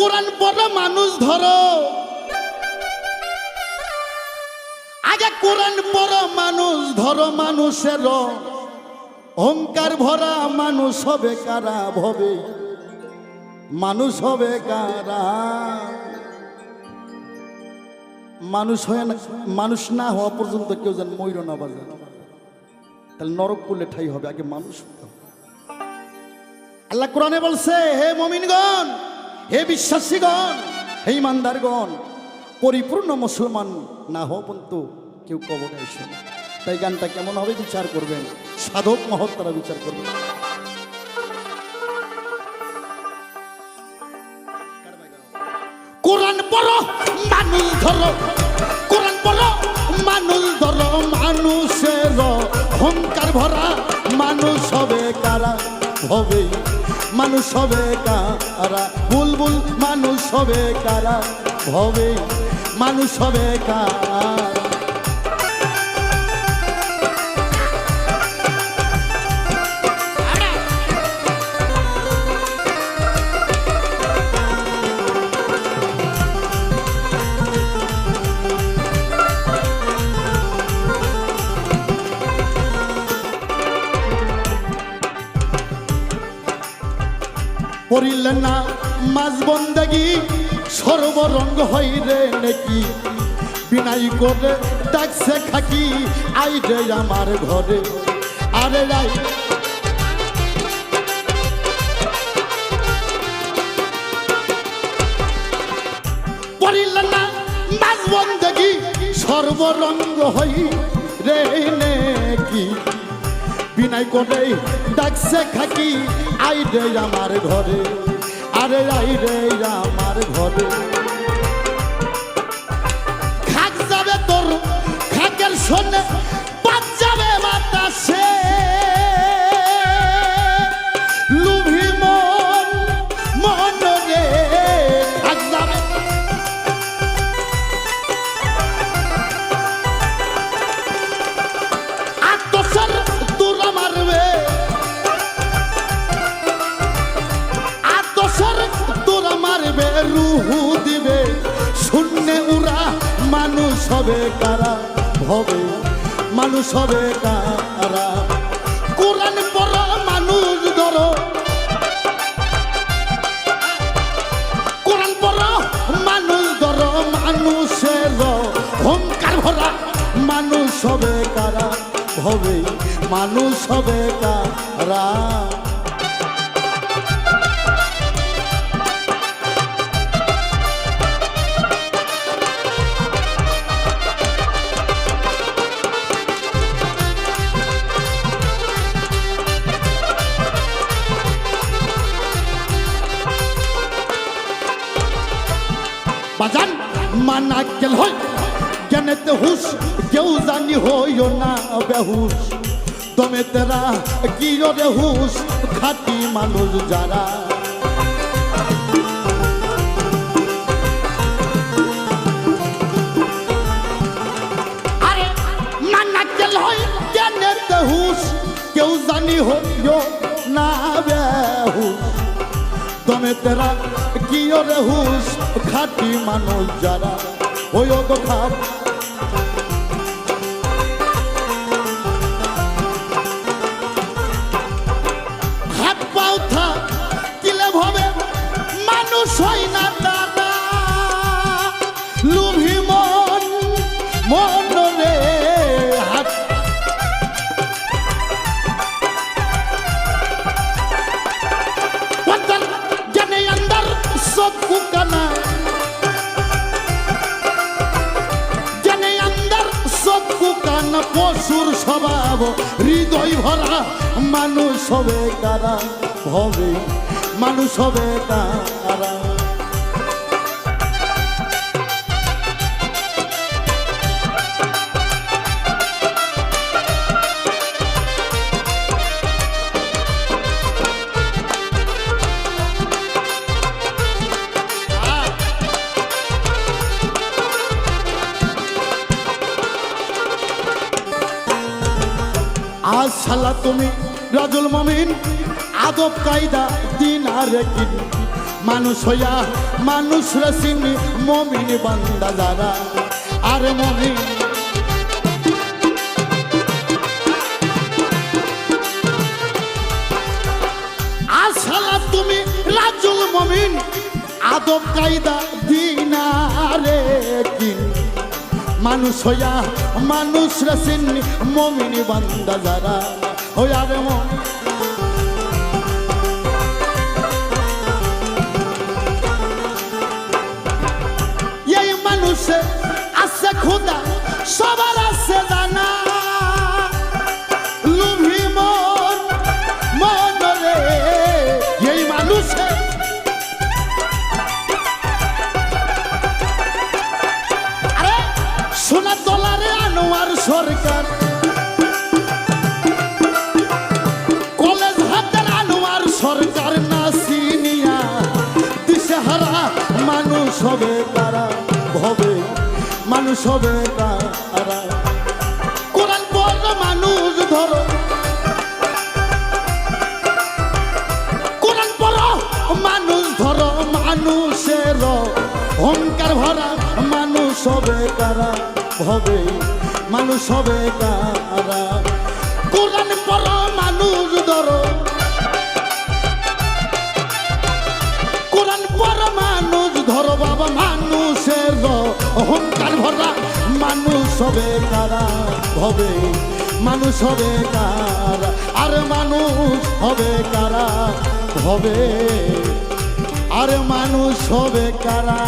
কোরআন পড়া মানুষ ধরো, আগে কোরআন পড়া মানুষ ধরো, মানুষের অহংকার ভরা মানুষ হবে কারা ভবে, মানুষ হবে কারা। মানুষ হয় না, মানুষ না হওয়া পর্যন্ত কেউ যেন ময়ূর না বাজে, তাহলে নরক করলে ঠাই হবে, আগে মানুষ হতে হবে। আল্লাহ কোরআনে বলছে, হে মুমিনগণ, হে বিশ্বাসীগণ, হে ইমানদারগণ, পরিপূর্ণ মুসলমান না হওয়া পর্যন্ত কেউ কবরে আসে না। তাই গানটা কেমন হবে বিচার করবেন, সাধক মহৎ তারা বিচার করবেন। কোরআন পড়ো মানুষ ধরো, কোরআন পড়ো মানুষ ধরো, মানুষের অহংকার ভরা মানুষ হবে কারা হবে, মানুষ হবে কারা, বুলবুল মানুষ হবে কারা হবে, মানুষ হবে কারা। পড়িলেন না মাঝ বন্দেগি সর্বরঙ্গ হইরে নাকি, বিনাই করে ডাকছে খাকি আই রে আমার ঘরে, আরে রাই পড়িলেন না মাঝ বন্দেগি সর্বরঙ্গ হই রে নাকি, বিনাই করে ডাকছে খাকি আই রে আমার ঘরে, আরে আই রে আমার ঘরে। খাক যাবে তোর খাকের শোনে, বাদ যাবে বাতাসে, লুভি মন মন রে খাক যাবে, আত্মসর তোরা মারবে, তোরা মারবে রুহু দিবে শূন্যে উড়া, মানুষ হবে কারা হবে, মানুষ হবে কারা। কোরআন পড়া মানুষ ধরো, কোরআন পড়া মানুষ ধরো, মানুষের অহংকার ভরা মানুষ হবে কারা হবে, মানুষ হবে কারা। বাজান মানাকেল হয় জ্ঞানেতে হুশ, কেউ জানি হইও না বেহুশ, দমে তেরা কি রে হুশ, খাঁটি মানুষ যারা। আরে মানাকেল হয় জ্ঞানেতে হুশ, কেউ জানি হইও না বেহুশ, দমে তেরা কি রে হুশ, খাঁটি মানুষ যারা। ওই গো খাট হাত পাও থা কিলে ভাবে মানুষ হয় না দাদা, লুভি মন মন রে হাত वतन जने अंदर सब कुकना, जने अंदर सब कुकना, पशुर स्वभाव हृदय भरा মানুষ হবে কারা হবে, মানুষ হবে কারা। आज শালা তুমি রাজুল মুমিন, আদব কায়দা দিন আর কিন, মানুষ হইয়া মানুষ রসিনী মমিন বান্দা যারা আর মমিন আসলা তুমি রাজুল মমিন আদব কায়দা দিনারে কি মানুষ হইয়া মানুষ রসিনী মমিন বান্দা যারা হইয়া রে মমিন আছে খুদা সবার আছে জানা লুভি মন মন রে এই মানুষে আরে সোনা ডলারে আনোয়ার সরকার কলেজ হাতের আনোয়ার সরকার না চিনিয়া দিশেহারা মানুষ হবে তারা হবে মানুষ হবে তারা কোরআন পড়ল মানুষ ধরো কোরআন পড়ো মানুষ ধরো মানুষের অহংকার ভরা মানুষ হবে তারা হবে মানুষ হবে তারা কোরআন পড়ো মানুষ ধরো কোরআন পড়ো মানুষ ধরো বাবা মানুষের অহংকার ভরা মানুষ হবে কারা হবে মানুষ হবে কারা আর মানুষ হবে কারা হবে আর মানুষ হবে কারা